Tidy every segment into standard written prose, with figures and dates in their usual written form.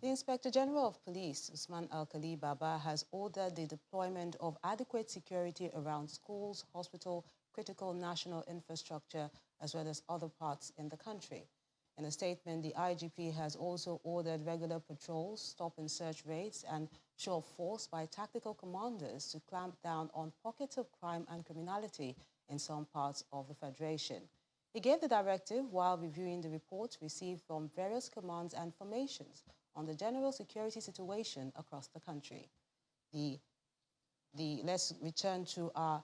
The Inspector General of Police, Usman Alkali Baba, has ordered the deployment of adequate security around schools, hospitals, critical national infrastructure, as well as other parts in the country. In a statement, the IGP has also ordered regular patrols, stop and search raids, and show of force by tactical commanders to clamp down on pockets of crime and criminality in some parts of the Federation. He gave the directive while reviewing the reports received from various commands and formations on the general security situation across the country. Let's return to our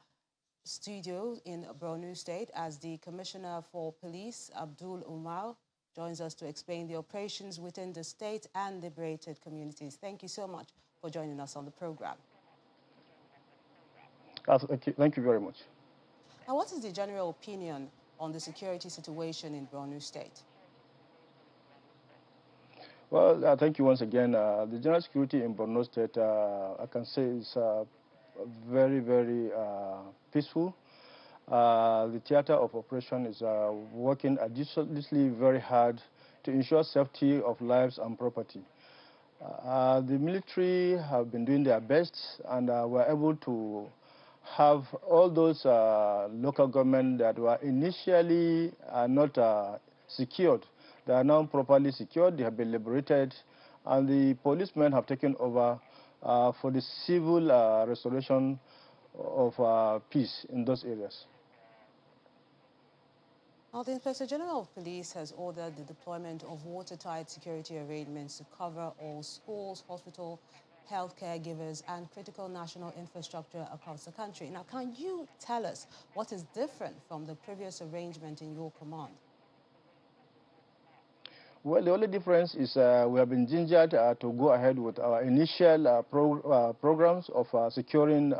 studio in Borno State as the Commissioner for Police, Abdul Umar, joins us to explain the operations within the state and liberated communities. Thank you so much for joining us on the program. Thank you very much. Now, what is the general opinion on the security situation in Borno State? Well, thank you once again. The general security in Borno State, I can say, is very, very peaceful. The theater of operation is working additionally very hard to ensure safety of lives and property. The military have been doing their best, and were able to have all those local government that were initially not secured. They are now properly secured, they have been liberated, and the policemen have taken over for the civil restoration of peace in those areas. Now, the Inspector General of Police has ordered the deployment of watertight security arrangements to cover all schools, hospitals, health caregivers, and critical national infrastructure across the country. Now, can you tell us what is different from the previous arrangement in your command? Well, the only difference is we have been gingered to go ahead with our initial programs of securing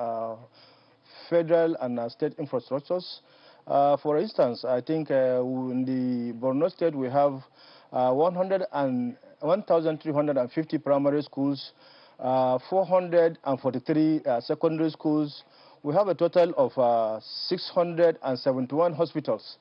federal and state infrastructures. For instance, I think in the Borno State we have 1,350 primary schools, 443 secondary schools. We have a total of 671 hospitals,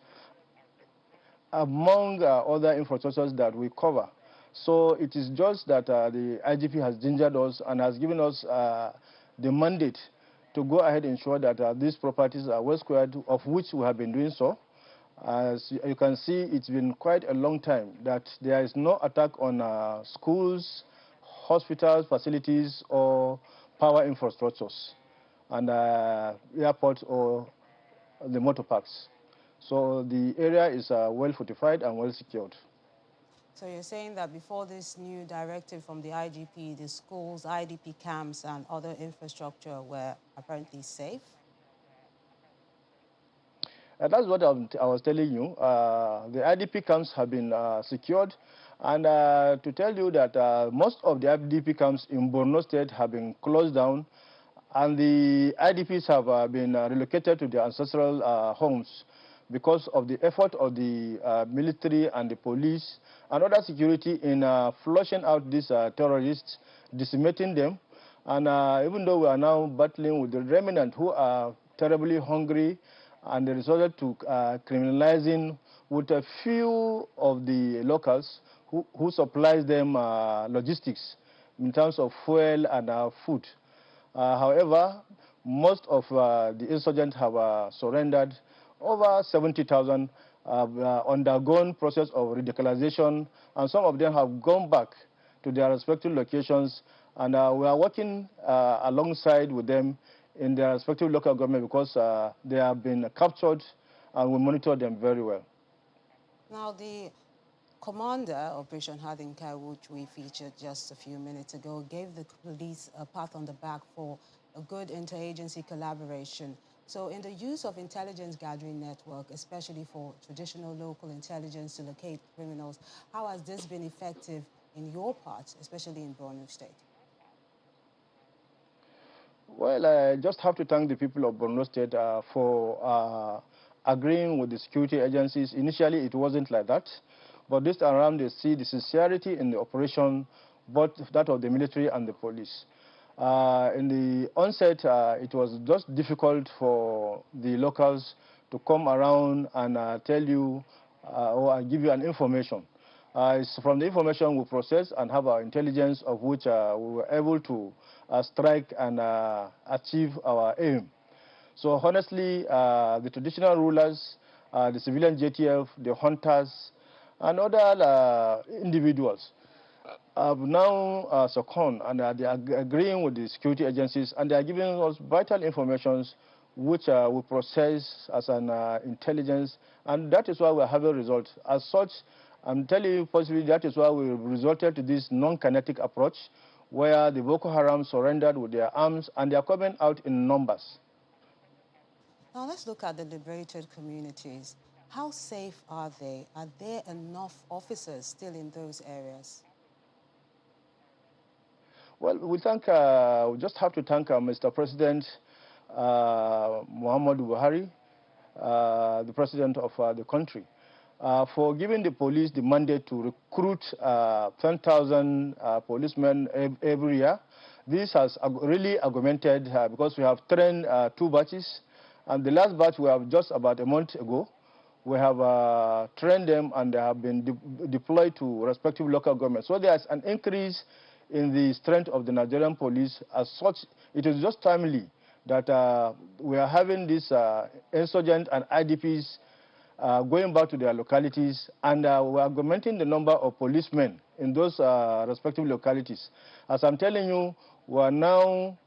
among other infrastructures that we cover. So it is just that the IGP has gingered us and has given us the mandate to go ahead and ensure that these properties are well squared, of which we have been doing so. As you can see, it's been quite a long time that there is no attack on schools, hospitals, facilities, or power infrastructures, and airports or the motor parks. So the area is well fortified and well secured. So you're saying that before this new directive from the IGP, the schools, IDP camps, and other infrastructure were apparently safe? That's what I was telling you. The IDP camps have been secured. And to tell you that most of the IDP camps in Borno State have been closed down, and the IDPs have been relocated to their ancestral homes, because of the effort of the military and the police and other security in flushing out these terrorists, decimating them. And even though we are now battling with the remnant who are terribly hungry, and they resorted to criminalizing with a few of the locals who supplies them logistics in terms of fuel and food. However, most of the insurgents have surrendered. Over 70,000 have undergone process of radicalization, and some of them have gone back to their respective locations, and we are working alongside with them in their respective local government, because they have been captured, and we monitor them very well. Now, the commander, Operation Hadinkai, which we featured just a few minutes ago, gave the police a pat on the back for a good interagency collaboration. So in the use of intelligence gathering network, especially for traditional local intelligence to locate criminals, how has this been effective in your part, especially in Borno State? Well, I just have to thank the people of Borno State for agreeing with the security agencies. Initially, it wasn't like that. But this time around, they see the sincerity in the operation, both that of the military and the police. In the onset, it was just difficult for the locals to come around and tell you or give you an information. It's from the information we process and have our intelligence of which we were able to strike and achieve our aim. So honestly, the traditional rulers, the civilian JTF, the hunters, and other individuals have now succumbed, and they are agreeing with the security agencies, and they are giving us vital information which we process as an intelligence, and that is why we are having results. As such, I'm telling you possibly that is why we resulted to this non-kinetic approach, where the Boko Haram surrendered with their arms, and they are coming out in numbers. Now let's look at the liberated communities. How safe are they? Are there enough officers still in those areas? Well, we just have to thank Mr. President Muhammadu Buhari, the president of the country, for giving the police the mandate to recruit 10,000 policemen every year. This has really augmented because we have trained 2 batches, and the last batch we have just about a month ago. We have trained them, and they have been deployed to respective local governments. So there's an increase in the strength of the Nigerian police. As such, it is just timely that we are having these insurgent and IDPs going back to their localities, and we are augmenting the number of policemen in those respective localities. As I'm telling you, we are now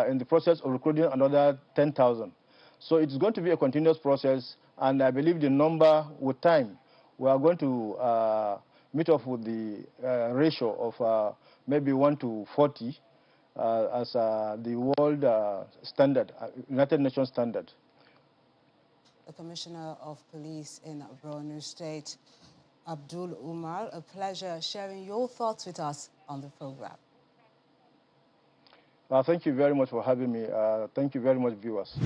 in the process of recruiting another 10,000. So it's going to be a continuous process, and I believe the number with time, we are going to meet up with the ratio of maybe 1 to 40 as the world standard, United Nations standard. The Commissioner of Police in Borno State, Abdul Umar, a pleasure sharing your thoughts with us on the program. Thank you very much for having me. Thank you very much, viewers.